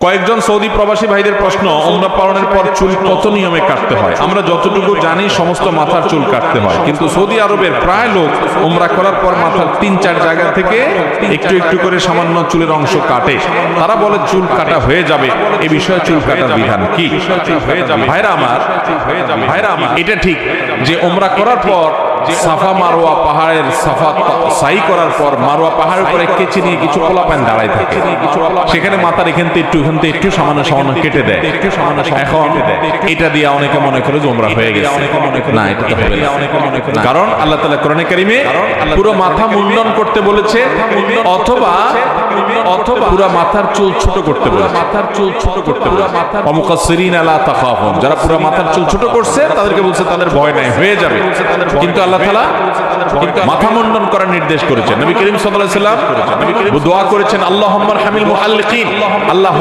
কয়েকজন সৌদি প্রবাসী ভাইদের প্রশ্ন, উমরা পালনের পর চুল কত নিয়মে কাটতে হয়? আমরা যতটুকু জানি সমস্ত মাথার চুল কাটতে হয়, কিন্তু সৌদি আরবের প্রায় লোক উমরা করার পর মাথার 3-4 জায়গা থেকে একটু একটু করে সামান্য চুলের অংশ কাটে। তারা বলে চুল কাটা হয়ে যাবে। এই বিষয়ে চুল কাটার বিধান কি? ভাইরা আমার, এটা ঠিক যে উমরা করার পর সাফা মারওয়া পাহাড়ের সাই করার পর মারওয়া পাহাড়ের উপরে কেচি নিয়ে কিছু পোলাপান দাঁড়ায় থাকে, সেখানে মাথার এখান থেকে একটু সামান্য সামান্য কেটে দেয়। এখন এটা দিয়ে অনেকে মনে করে যে উমরা হয়ে গেছে। না, এটা তো হবে না। কারণ আল্লাহ তাআলা কোরআনে কারীমে পুরো মাথা মুন্ডন করতে বলেছে, অথবা পুরো মাথার চুল ছোট করতে বলেছে। ওয়ামুকাসসিরিনা লা তাখাফুন, যারা পুরো মাথার চুল ছোট করছে তাদেরকে বলছে তাদের ভয় নাই, হয়ে যাবে। কিন্তু আল্লাহ তাআলা মাথা মুন্ডন করার নির্দেশ করেছেন। নবী করিম সাল্লাল্লাহু আলাইহি ওয়াসাল্লাম দোয়া করেছেন, আল্লাহুম্মা আরহামিল মুহাল্লিকিন, আল্লাহ